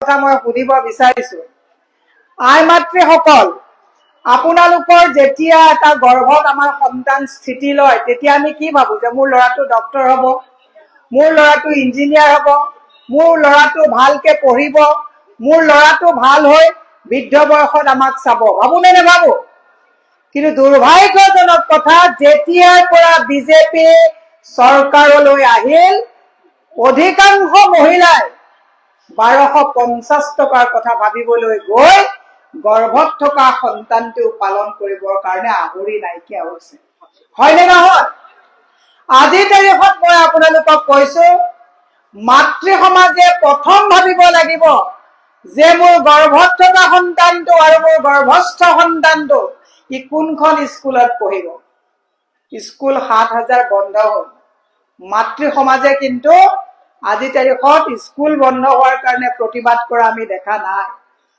কথা মই সুধিব বিচাৰিছো আই মাতৃসকল আপোনালোকৰ যেতিয়া এটা গৰ্ভত আমাৰ সন্তান স্থিতি লয় তেতিয়া আমি কি ভাবো যে মোৰ ল'ৰাটো ডক্টৰ হ'ব মোৰ ল'ৰাটো ইঞ্জিনিয়াৰ হ'ব মোৰ ল'ৰাটো ভালকে পঢ়িব মোৰ ল'ৰাটো ভাল হৈ বৃদ্ধ বয়সত আমাক চাব ভাবো নে নেভাবো কিন্তু দুৰ্ভাগ্যজনক কথা যেতিয়াৰ পৰা বিজেপি চৰকাৰলৈ আহিল অধিকাংশ মহিলাই 1250 টকাৰ কথা ভাবিবলৈ গৈ গৰ্ভত থকা সন্তানটো পালন কৰিবৰ কাৰণে আহৰি নাইকিয়া হৈছে হয়নে নহয় আজি তাৰিখত মই আপোনালোকক কৈছো মাতৃ সমাজে প্ৰথম ভাবিব লাগিব যে মোৰ গৰ্ভত থকা সন্তানটো আৰু মোৰ গৰ্ভস্থ সন্তানটো ই কোনখন স্কুলত পঢ়িব স্কুল 7000 বন্ধ হ'ল মাতৃ সমাজে কিন্তু আজি তাৰিখত স্কুল বন্ধ হোৱাৰ কাৰণে প্ৰতিবাদ কৰা আমি দেখা নাই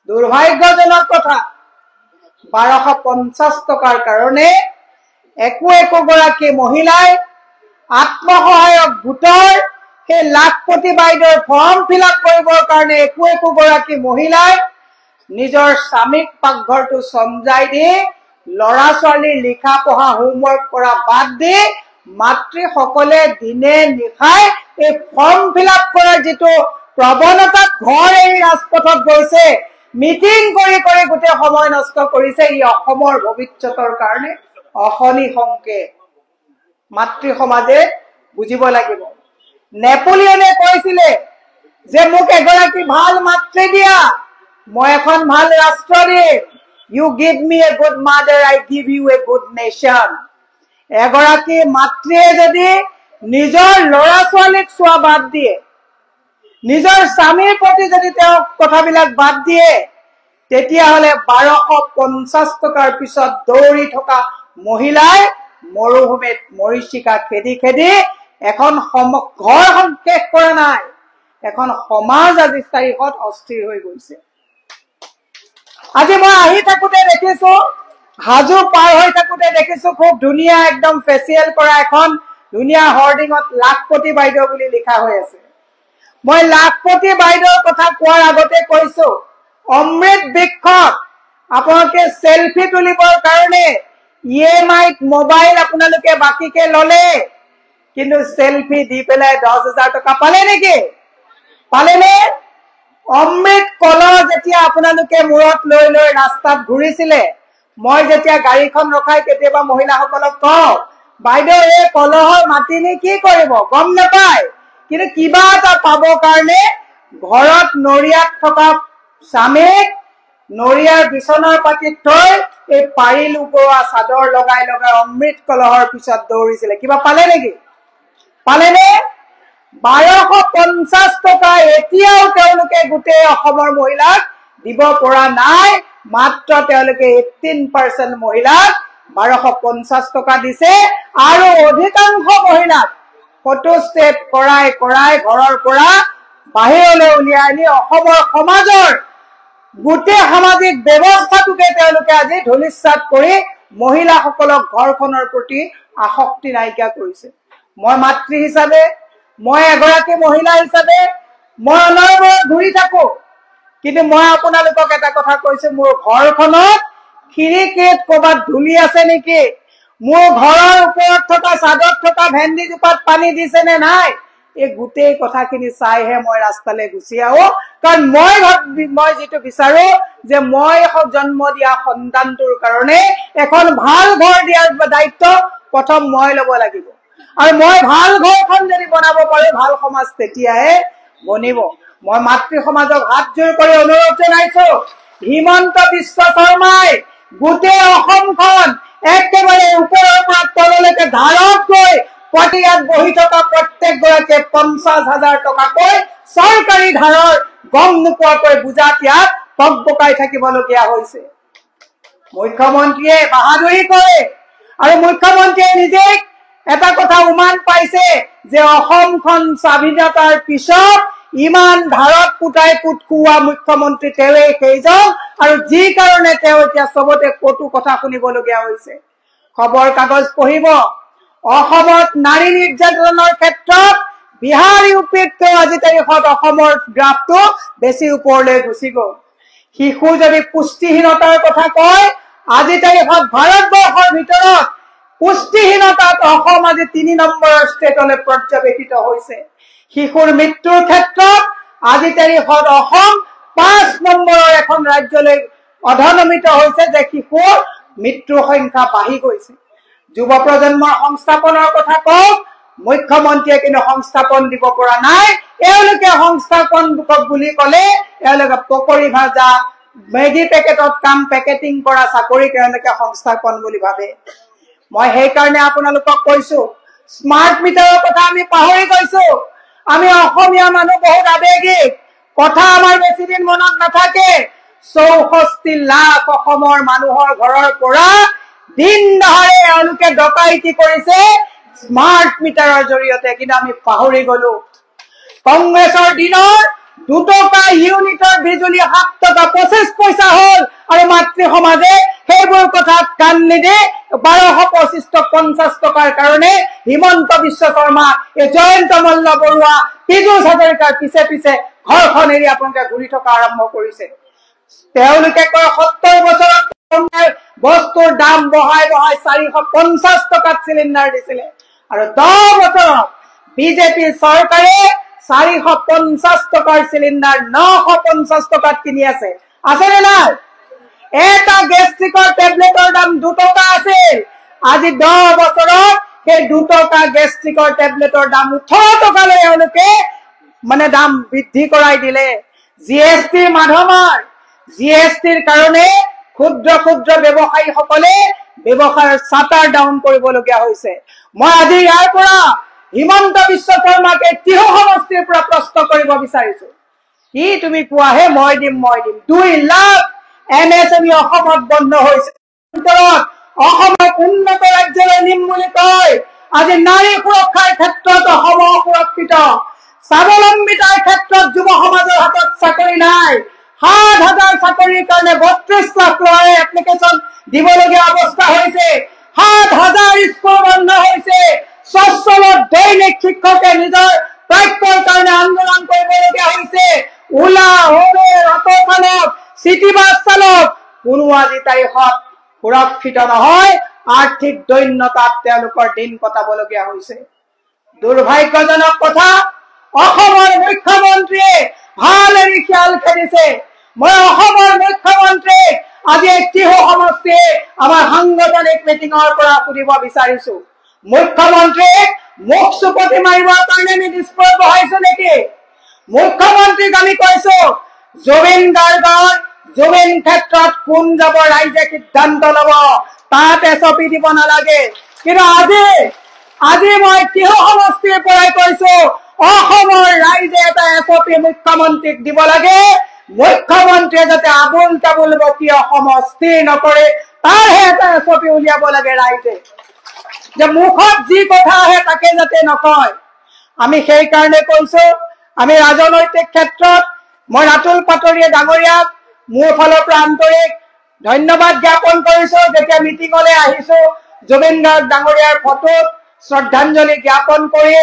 দুৰ্ভাগ্যজনক কথা 1250 টকাৰ কাৰণে একো গৰাকী মহিলাই আত্মসহায়ক গোটৰ সেই লাখপতি বাইদেউৰ ফৰ্ম ফিলআপ কৰিবৰ কাৰণে একো গৰাকী মহিলাই নিজৰ স্বামীক পাকঘৰটো সমজাই দি লৰা ছোৱালী লিখা পঢ়া হোমৱৰ্ক কৰা বাদ দি মাতৃসকলে দিনে নিশাই এই ফৰ্ম ফিলআপ কৰাৰ যেটো প্ৰবণতা ঘৰ এই ৰাজপথত গৈছে মিটিং কৰি গোটে সময় নষ্ট কৰিছে ই অসমৰ ভৱিষ্যতৰ কাৰণে অহনি সংকেত মাতৃ সমাজে বুজিব লাগিব নেপোলিয়নে কৈছিলে যে মোক এগৰাকী ভাল মাতৃ দিয়া মই এখন ভাল ৰাষ্ট্ৰ দিম you give me a good mother I give you a good nation এগৰাকী মাতৃয়ে যদি নিজৰ ল'ৰা ছোৱালীক চোৱা বাদ দিয়ে নিজৰ স্বামীৰ প্ৰতি যদি তেওঁ কথাবিলাক বাদ দিয়ে তেতিয়া হলে 1250 টকাৰ পিছত দৌৰি থকা মহিলাই মৰুভূমিত মৰিচিকা খেদি এখন ঘৰ শেষ কৰা নাই এখন সমাজ আজি তাৰিখত অস্থিৰ হৈ গৈছে আজি মই আহি থাকোতে দেখিছো হাজু পাৰ হৈ থাকোতে দেখিছো খুব ধুনীয়া একদম ফেচিয়েল কৰা এখন ধুনীয়া হৰ্ডিঙত লাখপতি বাইদেউ বুলি লিখা হৈ আছে মই লাখপতি বাইদেউৰ কথা কোৱাৰ আগতে কৈছো অমৃত বৃক্ষত আপোনালোকে সেলফি তুলিবৰ কাৰণে EMI মোবাইল আপোনালোকে বাকিকে ললে কিন্তু সেলফি দি পেলাই 10000 টকা পালে নেকি পালেনে অমৃত কলহ যেতিয়া আপোনালোকে মূৰত লৈ ৰাস্তাত ঘূৰিছিলে মই যেতিয়া গাড়ীখন ৰখাই কেতিয়াবা মহিলাসকলক কওঁ বাইদেউ এই কলহৰ মাটিনি কি কৰিব গম নাপায় কিন্তু কিবা এটা পাব কাৰণে ঘৰত নৰিয়াত থকা স্বামীক নৰিয়াৰ বিছনাৰ পাতিত থৈ এই পাৰি লুকোৱা চাদৰ লগাই অমৃত কলহৰ পিছত দৌৰিছিলে কিবা পালে নেকি পালেনে 1250 টকা এতিয়াও তেওঁলোকে গোটেই অসমৰ মহিলাক দিব পৰা নাই মাত্ৰ তেওঁলোকে 18% মহিলাক 1250 টকা দিছে আৰু অধিকাংশ মহিলাক ফটো ষ্টেপ কৰাই ঘৰৰ পৰা বাহিৰলৈ উলিয়াই আনি অসমৰ সমাজৰ গোটেই সামাজিক ব্যৱস্থাটোকে তেওঁলোকে আজি ধলিচ্ছাত কৰি মহিলাসকলক ঘৰখনৰ প্ৰতি আসক্তি নাইকিয়া কৰিছে মই মাতৃ হিচাপে মই এগৰাকী মহিলা হিচাপে মই অনবৰত ঘূৰি থাকো কিন্তু মই আপোনালোকক এটা কথা কৈছো মোৰ ঘৰখনত খিৰিকীত ক'বাত ধুলি আছে নেকি মোৰ ঘৰৰ ওপৰত থকা চাদত থকা ভেন্দি জোপাত পানী দিছে নে নাই এই গোটেই কথাখিনি চাইহে মই ৰাস্তালৈ গুচি আহো কাৰণ মই যেটো বিচাৰো যে মই জন্ম দিয়া সন্তানটোৰ কাৰণে এখন ভাল ঘৰ দিয়াৰ দায়িত্ব প্ৰথম মই ল'ব লাগিব আৰু মই ভাল ঘৰখন যদি বনাব পাৰো ভাল সমাজ তেতিয়াহে বনিব মই মাতৃ সমাজক হাত জোৰ কৰি অনুৰোধ জনাইছো হিমন্ত বিশ্ব শৰ্মাই গোটেই অসমখন একেবাৰে ওপৰৰ পৰা তললৈকে ধাৰক গৈ পটিয়াত বহি থকা প্ৰত্যেক গৰাকীয়ে 50,000 টকাকৈ চৰকাৰী ধাৰৰ গম নোপোৱাকৈ বুজাত ইয়াত পকপকাই থাকিবলগীয়া হৈছে মুখ্যমন্ত্ৰীয়ে বাহাদুৰি কৰে আৰু মুখ্যমন্ত্ৰীয়ে নিজে এটা কথা উমান পাইছে যে অসমখন স্বাধীনতাৰ পিছত ইমান ধাৰত পুটাই পুটকুৱা মুখ্যমন্ত্ৰী তেৱে সেইজন আৰু যি কাৰণে তেওঁ এতিয়া সবতে কটু কথা শুনিবলগীয়া হৈছে খবৰ কাগজ পঢ়িব অসমত নাৰী নিৰ্যাতনৰ ক্ষেত্ৰত বিহাৰ ইউপিতকৈ আজি তাৰিখত অসমৰ গ্ৰাফটো বেছি ওপৰলৈ গুচি গ'ল। শিশু যদি পুষ্টিহীনতাৰ কথা কয়, আজি তাৰিখত ভাৰতবৰ্ষৰ ভিতৰত পুষ্টিহীনতাত অসম আজি 3 নম্বৰৰ ষ্টেটলৈ পৰ্যবেক্ষিত হৈছে। শিশুৰ মৃত্যুৰ ক্ষেত্ৰত আজি তাৰিখত অসম 5 নম্বৰৰ এখন ৰাজ্যলৈ অধনমিত হৈছে, যে শিশুৰ মৃত্যুৰ সংখ্যা বাঢ়ি গৈছে। যুৱ প্ৰজন্মৰ সংস্থাপনৰ কথা কওক, মুখ্যমন্ত্ৰীয়ে কিন্তু সংস্থাপন দিব পৰা নাই। এওঁলোকে সংস্থাপন বুলি ক'লে এওঁলোকে পকৰি ভাজা, মেগী পেকেটত কাম পেকেটিং কৰা চাকৰিক এওঁলোকে সংস্থাপন বুলি ভাবে। মই সেইকাৰণে আপোনালোকক কৈছো, স্মাৰ্ট মিটাৰৰ কথা আমি পাহৰি গৈছো। আমি অসমীয়া মানুহ বহুত আৱেগিক, কথা আমাৰ বেছি দিন মনত নাথাকে। 64 লাখ অসমৰ মানুহৰ ঘৰৰ পৰা দিন দহাৰে এওঁলোকে ডকাইতি কৰিছে স্মাৰ্ট মিটাৰৰ জৰিয়তে, কিন্তু আমি পাহৰি গলো। কংগ্ৰেছৰ দিনৰ 2 টকা ইউনিটৰ বিজুলী 7 টকা 25 পইচা হল, আৰু মাতৃ সমাজে সেইবোৰ কথাত কাণ নিদি 1250 টকাৰ কাৰণে হিমন্ত বিশ্ব শৰ্মা, জয়ন্ত মল্ল বৰুৱা, পীযুষ হাজৰিকাৰ পিছে পিছে ঘৰখন এৰি আপোনালোকে ঘূৰি থকা আৰম্ভ কৰিছে। তেওঁলোকে কয় 70 বছৰত বস্তুৰ দাম বঢ়াই 450 টকাত চিলিণ্ডাৰ দিছিলে, আৰু 10 বছৰত বিজেপি চৰকাৰে 450 টকাৰ চিলিণ্ডাৰ 950 টকাত কিনি আছে। আছেনে নাই? এটা গেষ্ট্ৰিকৰ টেবলেটৰ দাম 2 টকা আছিল, আজি 10 বছৰত সেই 2 টকা গেষ্ট্ৰিকৰ টেবলেটৰ দাম 18 টকালৈ এওঁলোকে দাম বৃদ্ধি কৰাই দিলে। জিএছটিৰ মাধ্যমৰ জিএছটিৰ কাৰণে ক্ষুদ্ৰ ক্ষুদ্ৰ ব্যৱসায়ীসকলে ব্যৱসায়ৰ চাটাৰ ডাউন কৰিবলগীয়া হৈছে। মই আজি ইয়াৰ পৰা হিমন্ত বিশ্ব শৰ্মাকে তিহু সমষ্টিৰ পৰা প্ৰশ্ন কৰিব বিচাৰিছো, কি তুমি কোৱাহে মই দিম 2 লাখ MSME অসমত বন্ধ হৈছে, অসমক উন্নত ৰাজ্যলৈ নিম বুলি কয়। আজি নাৰী সুৰক্ষাৰ ক্ষেত্ৰত অসম অসুৰক্ষিত, স্বাৱলম্বিতাৰ ক্ষেত্ৰত যুৱ সমাজৰ হাতত চাকৰি নাই। 7,000 চাকৰিৰ কাৰণে 32 লাখ ল'ৰাই এপ্লিকেশ্যন দিবলগীয়া অৱস্থা হৈছে। 7,000 স্কুল বন্ধ হৈছে। স্বচ্ছলত দৈনিক শিক্ষকে নিজৰ প্ৰাপ্যৰ কাৰণে আন্দোলন কৰিবলগীয়া হৈছে। ওলা উবেৰ অটো চালক, চিটি বাছ চালক কোনো আজি তাৰিখত সুৰক্ষিত নহয়, আৰ্থিক দৈন্যতাত তেওঁলোকৰ দিন কটাবলগীয়া হৈছে। দুৰ্ভাগ্যজনক কথা, অসমৰ মুখ্যমন্ত্ৰীয়ে ভাল এৰি খিয়াল খেলিছে। মই অসমৰ মুখ্যমন্ত্ৰীক আজি তিহু সমষ্টিয়ে আমাৰ সাংগঠনিক মিটিঙৰ পৰা সুধিব বিচাৰিছো, মুখ্যমন্ত্ৰীক মুখ চুপতি মাৰিবৰ কাৰণে আমি ডিস্পত বহাইছো নেকি? মুখ্যমন্ত্ৰীক আমি কৈছো, জুবিন গাৰ্গৰ জুবিন ক্ষেত্ৰত কোন যাব ৰাইজে সিদ্ধান্ত লব, তাত SOP দিব নালাগে। কিন্তু আজি মই তিহু সমষ্টিৰ পৰাই কৈছো, অসমৰ ৰাইজে এটা SOP মুখ্যমন্ত্ৰীক দিব লাগে। মুখ্যমন্ত্ৰীয়ে যাতে আবুল তাবুল বকি অসম স্থিৰ নকৰে, তাৰহে এটা SOP উলিয়াব লাগে ৰাইজে, যে মুখত যি কথা আহে তাকে যাতে নকয়। আমি সেইকাৰণে কৈছো, আমি ৰাজনৈতিক ক্ষেত্ৰত মই ৰাতুল পাটৰীয়া ডাঙৰীয়াক মোৰ ফালৰ পৰা আন্তৰিক ধন্যবাদ জ্ঞাপন কৰিছো। যেতিয়া মিটিঙলৈ আহিছো, জুবিন গাৰ্গ ডাঙৰীয়াৰ ফটোত শ্ৰদ্ধাঞ্জলি জ্ঞাপন কৰি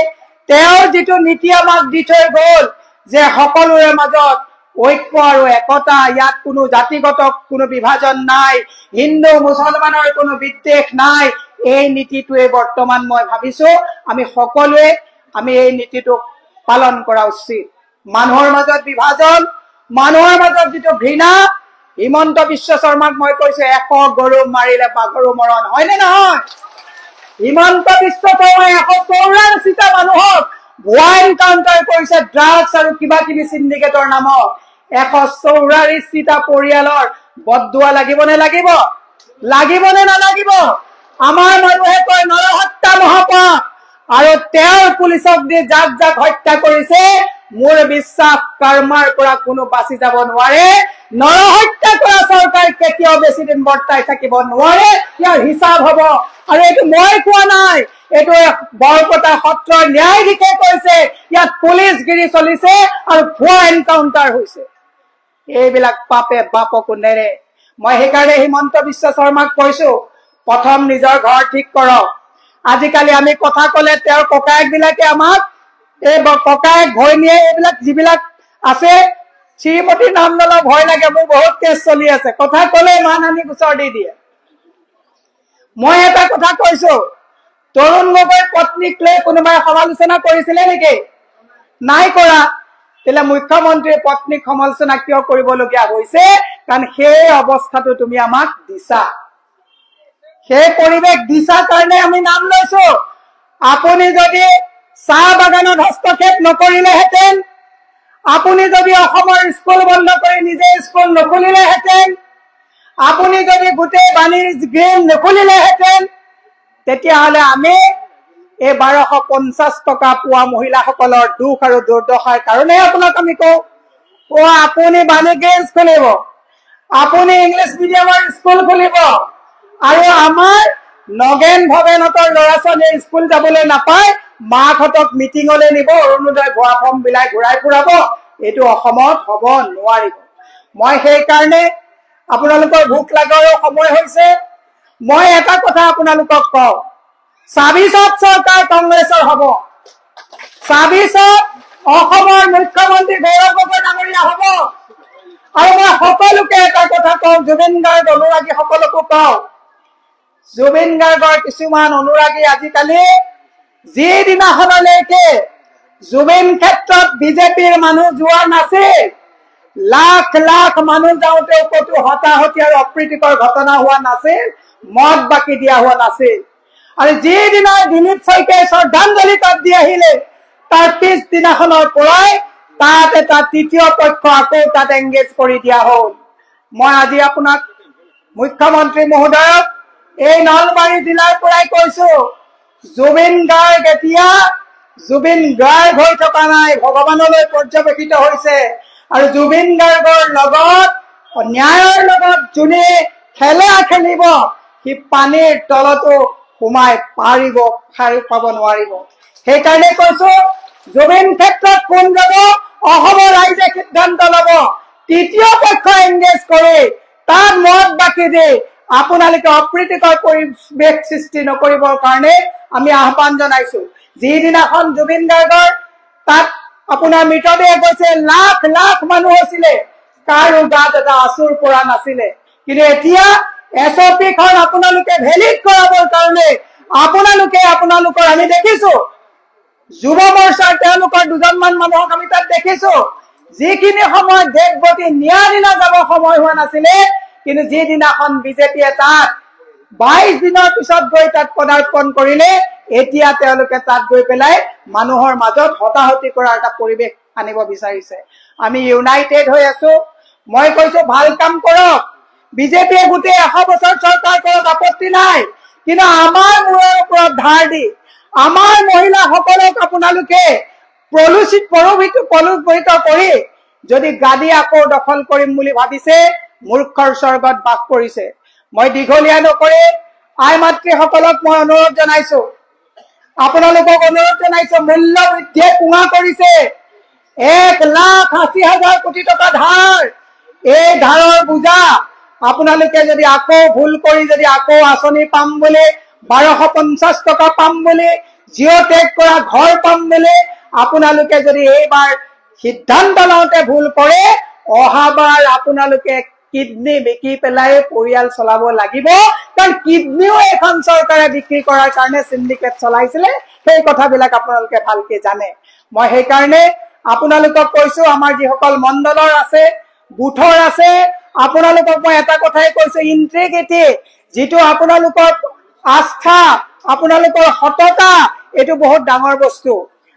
তেওঁৰ যিটো নীতি আমাক দি থৈ গ'ল, যে সকলোৰে মাজত ঐক্য আৰু একতা, ইয়াত কোনো জাতিগত কোনো বিভাজন নাই, হিন্দু মুছলমানৰ কোনো বিদ্বেষ নাই, এই নীতিটোৱে বৰ্তমান মই ভাবিছো আমি সকলোৱে এই নীতিটোক পালন কৰা উচিত। মানুহৰ মাজত বিভাজন, মানুহৰ মাজত যিটো ঘৃণা, হিমন্ত বিশ্ব শৰ্মাক মই কৈছো 100 গৰু মাৰিলে বাঘৰো মৰণ, হয়নে নহয়? হিমন্ত বিশ্ব শৰ্মাই 184টা মানুহক ভুৱা এনকাউণ্টাৰ কৰিছে ড্ৰাগছ আৰু কিবা কিবি চিণ্ডিকেটৰ নামত। 184টা পৰিয়ালৰ বদদুৱা লাগিব নে নালাগিব? আমাৰ মানুহে কয় নৰহত্যা মহাপাপ, আৰু তেওঁৰ পুলিচক দি যাক যাক হত্যা কৰিছে, মোৰ বিশ্বাস কৰ্মাৰ পৰা কোনো বাচি যাব নোৱাৰে। নৰহত্যা কৰা চৰকাৰ কেতিয়াও বেছি দিন বৰ্তাই থাকিব নোৱাৰে, ইয়াৰ হিচাপ হব। আৰু এইটো মই কোৱা নাই, এইটো বৰপেটা সত্ৰৰ ন্যায়াধীশে কৈছে, ইয়াত পুলিচগিৰি চলিছে আৰু ভুৱা এনকাউণ্টাৰ হৈছে। এইবিলাক পাপে বাপকো নেৰে। মই সেইকাৰণে হিমন্ত বিশ্ব শৰ্মাক কৈছো, প্ৰথম নিজৰ ঘৰ ঠিক কৰক। আজিকালি আমি কথা কলে তেওঁৰ ককায়েক বিলাকে আমাক এই ককায়েক ভৈনীয়ে এইবিলাক যিবিলাক আছে শ্ৰীমতীৰ নাম নলা ভয় লাগে মোৰ বহুত কেছ চলি আছে কথা কলে মানহানি গোচৰ দি দিয়ে মই এটা কথা কৈছো তৰুণ গগৈ পত্নীক লৈ কোনোবাই সমালোচনা কৰিছিলে নেকি নাই কৰা তেলে মুখ্যমন্ত্ৰীৰ পত্নীক সমালোচনা কিয় কৰিবলগীয়া হৈছে কাৰণ সেই অৱস্থাটো তুমি আমাক দিছা সেই পৰিৱেশ দিছা কাৰণে আমি নাম লৈছো আপুনি যদি চাহ বাগানত হস্তক্ষেপ নকৰিলেহেঁতেন আপুনি যদি অসমৰ স্কুল বন্ধ কৰি নিজে স্কুল নখুলিলেহেঁতেন আপুনি যদি গোটেই বাণীৰ গ্ৰীণ নখুলিলেহেঁতেন তেতিয়াহ'লে আমি এই 1250 টকা পোৱা মহিলাসকলৰ দুখ আৰু দুৰ্দশাৰ কাৰণে আপোনাক আমি কওঁ আপুনি বাণী গ্ৰীণ খুলিব আপুনি ইংলিছ মিডিয়ামৰ স্কুল খুলিব আৰু আমাৰ নগেন ভৱেনতৰ ল'ৰা ছোৱালীয়ে স্কুল যাবলৈ নাপায় মাকহঁতক মিটিঙলৈ নিব অৰুণোদয় ভুৱা ফৰ্ম বিলাই ঘূৰাই ফুৰাব এইটো অসমত হ'ব নোৱাৰিব মই সেইকাৰণে আপোনালোকৰ ভোক লগাৰো সময় হৈছে মই এটা কথা আপোনালোকক কওঁ ২৬ত চৰকাৰ কংগ্ৰেছৰ হ'ব ২৬ত অসমৰ মুখ্যমন্ত্ৰী গৌৰৱ গগৈ ডাঙৰীয়া হ'ব আৰু মই সকলোকে এটা কথা কওঁ জুবিন গাৰ্গ অনুৰাগী সকলকো কওঁ জুবিন গাৰ্গৰ কিছুমান অনুৰাগী আজিকালি যিদিনাখনলৈকে জুবিন ক্ষেত্ৰত বিজেপিৰ মানুহ যোৱা নাছিল লাখ লাখ মানুহ যাওঁতেও কতো হতাহতি আৰু অপ্ৰীতিকৰ ঘটনা হোৱা নাছিল মদ বাকি দিয়া হোৱা নাছিল আৰু যিদিনা দিলীপ শইকীয়াই শ্ৰদ্ধাঞ্জলি তাত দি আহিলে তাৰ পিছদিনাখনৰ পৰাই তাত এটা তৃতীয় পক্ষ আকৌ তাত এংগেজ কৰি দিয়া হ'ল মই আজি আপোনাক মুখ্যমন্ত্ৰী মহোদয়ক এই নলবাৰী জিলাৰ পৰাই কৈছো জুবিন গাৰ্গ এতিয়া জুবিন গাৰ্গ হৈ থকা নাই ভগৱানলৈ পৰ্যবেক্ষিত হৈছে আৰু জুবিন গাৰ্গৰ লগত ন্যায়ৰ লগত যোনে খেলা খেলিব সি পানীৰ তলতো সোমাই পাৰিব খাৰি পাব নোৱাৰিব সেইকাৰণে কৈছো জুবিন ক্ষেত্ৰত কোন যাব অসমৰ ৰাইজে সিদ্ধান্ত ল'ব তৃতীয় পক্ষ এংগেজ কৰি তাত মত বাকি দি আপোনালোকে অপ্ৰীতিকৰ পৰিৱেশ সৃষ্টি নকৰিবৰ কাৰণে আমি আহ্বান জনাইছো যিদিনাখন জুবিন গাৰ্গৰ তাত আপোনাৰ মৃতদেহ গৈছে লাখ লাখ মানুহ আছিলে কাৰো গাত এটা আচুৰ পৰা নাছিলে কিন্তু এতিয়া এছঅপিখন আপোনালোকে ভেলিড কৰাবৰ কাৰণে আপোনালোকৰ আমি দেখিছো যুৱ মৰ্চাৰ তেওঁলোকৰ দুজনমান মানুহক আমি তাত দেখিছো যিখিনি সময় দেশগতি নিয়াদিনা যাব সময় হোৱা নাছিলে কিন্তু যিদিনাখন বিজেপিয়ে তাত 22 দিনৰ পিছত গৈ তাত পদাৰ্পণ কৰিলে এতিয়া তেওঁলোকে তাত গৈ পেলাই মানুহৰ মাজত হতাহতি কৰাৰ এটা পৰিৱেশ আনিব বিচাৰিছে আমি ইউনাইটেড হৈ আছো মই কৈছো ভাল কাম কৰক বিজেপিয়ে গোটেই 100 বছৰ চৰকাৰ কৰক আপত্তি নাই কিন্তু আমাৰ মূৰৰ ওপৰত ধাৰ দি আমাৰ মহিলাসকলক আপোনালোকে প্ৰলোভিত কৰি যদি গাদী আকৌ দখল কৰিম বুলি ভাবিছে মূৰ্খৰ স্বৰ্গত বাস কৰিছে মই দীঘলীয়া নকৰি আই মাতৃসকলক মই অনুৰোধ জনাইছো আপোনালোকক অনুৰোধ জনাইছো মূল্য বৃদ্ধিয়ে পুঙা কৰিছে 1,80,000 কোটি টকা ধাৰ এই ধাৰৰ বুজা আপোনালোকে যদি আকৌ ভুল কৰি যদি আকৌ আঁচনি পাম বুলি 1250 টকা পাম বুলি জিঅ'টেক কৰা ঘৰ পাম বুলি আপোনালোকে যদি এইবাৰ সিদ্ধান্ত লওঁতে ভুল কৰে অহাবাৰ আপোনালোকে কিডনি বিক্ৰী পেলাই পৰিয়াল চলাব লাগিব কাৰণ কিডনিও এখন চৰকাৰে বিক্ৰী কৰাৰ কাৰণে সিন্ডিকেট চলাইছিলে সেই কথাবিলাক আপোনালোকে ভালকে জানে মই সেইকাৰণে আপোনালোকক কৈছো আমাৰ যিসকল মণ্ডলৰ আছে বুথৰ আছে আপোনালোকক মই এটা কথাই কৈছো ইন্টিগ্ৰিটি যিটো আপোনালোকৰ আস্থা আপোনালোকৰ সততা এটো বহুত ডাঙৰ বস্তু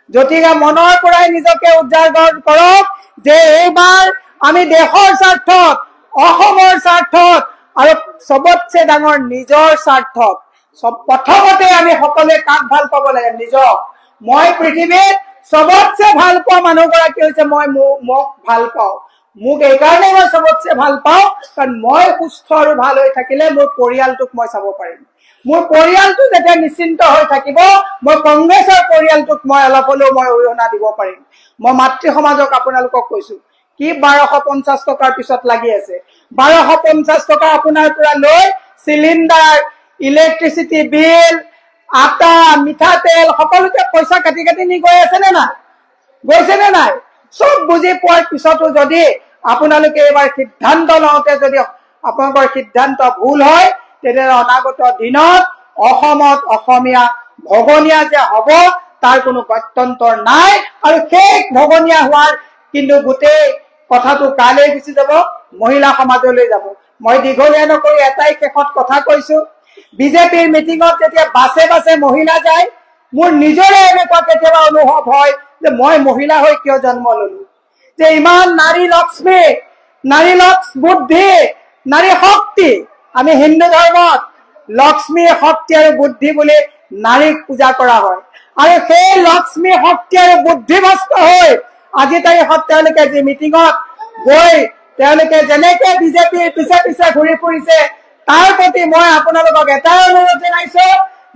যতিকে মনৰ পৰাই নিজকে উজ্জাগৰ কৰক যে এইবাৰ আমি দেশৰ স্বাৰ্থত অসমৰ স্বাৰ্থত আৰু সবতছে ডাঙৰ নিজৰ স্বাৰ্থত সব প্ৰথমতে আমি সকলোৱে কাক ভাল পাব লাগে নিজক মই পৃথিৱীত সবতছে ভাল পোৱা মানুহগৰাকী হৈছে মই মোক ভাল পাওঁ মোক এই কাৰণে মই সবতছে ভাল পাওঁ কাৰণ মই সুস্থ আৰু ভাল হৈ থাকিলে মোৰ পৰিয়ালটোক মই চাব পাৰিম মোৰ পৰিয়ালটো যেতিয়া নিশ্চিন্ত হৈ থাকিব মই কংগ্ৰেছৰ পৰিয়ালটোক মই অলপ হলেও মই অৰিহণা দিব পাৰিম মই মাতৃ সমাজক আপোনালোকক কৈছো কি 1250 টকাৰ পিছত লাগি আছে 1250 টকা আপোনাৰ পৰা লৈ সিলিন্ডাৰ ইলেক্ট্ৰিচিটি বিল আটা মিঠাতেল সকলোতে পইচা কাটি কাটি নি গৈ আছে নে না গৈছে নে নাই? সব বুজি পোৱাৰ পিছতো যদি আপোনালোকে এবাৰ সিদ্ধান্ত লওঁতে যদি আপোনালোকৰ সিদ্ধান্ত ভুল হয়, তেতিয়াহ'লে অনাগত দিনত অসমত অসমীয়া ভগনীয়া যে হ'ব তাৰ কোনো গত্যন্তৰ নাই। আৰু সেই ভগনীয়া হোৱাৰ কিন্তু গোটেই কথাটো কালৈ গুচি যাব? মহিলা সমাজলৈ যাব। মই দীঘলীয়া নকৰি এটাই শেষত কথা কৈছো, বিজেপিৰ মিটিঙত যেতিয়া বাছে বাছে মহিলা যায়, মোৰ নিজৰে এনেকুৱা কেতিয়াবা অনুভৱ হয় যে মই মহিলা হৈ কিয় জন্ম ললো, যে ইমান নাৰী লক্ষ্মী, নাৰী বুদ্ধি, নাৰী শক্তি। আমি হিন্দু ধৰ্মত লক্ষ্মী শক্তি আৰু বুদ্ধি বুলি নাৰীক পূজা কৰা হয়। আৰু সেই লক্ষ্মী শক্তি আৰু বুদ্ধিভ্ৰষ্ট হৈ আজি তাৰিখত তেওঁলোকে যি মিটিঙত গৈ তেওঁলোকে যেনেকে বিজেপিৰ পিছে পিছে ঘূৰি ফুৰিছে, তাৰ প্ৰতি মই আপোনালোকক এটাই অনুৰোধ জনাইছো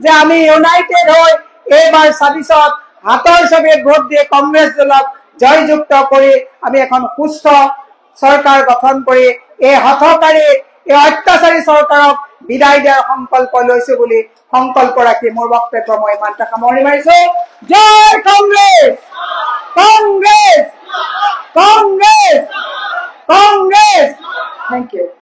যে আমি ইউনাইটেড হৈ এইবাৰ ২৬ত হাতৰ ছবিত ভোট দিয়ে কংগ্ৰেছ দলক জয়যুক্ত কৰি আমি এখন সুস্থ চৰকাৰ গঠন কৰি এই হঠকাৰী, এই অত্যাচাৰী চৰকাৰক বিদায় দিয়াৰ সংকল্প লৈছো বুলি সংকল্প ৰাখি মোৰ বক্তব্য মই ইমানতে সামৰণি মাৰিছো। জয় কংগ্ৰেছ, কংগ্ৰেছ।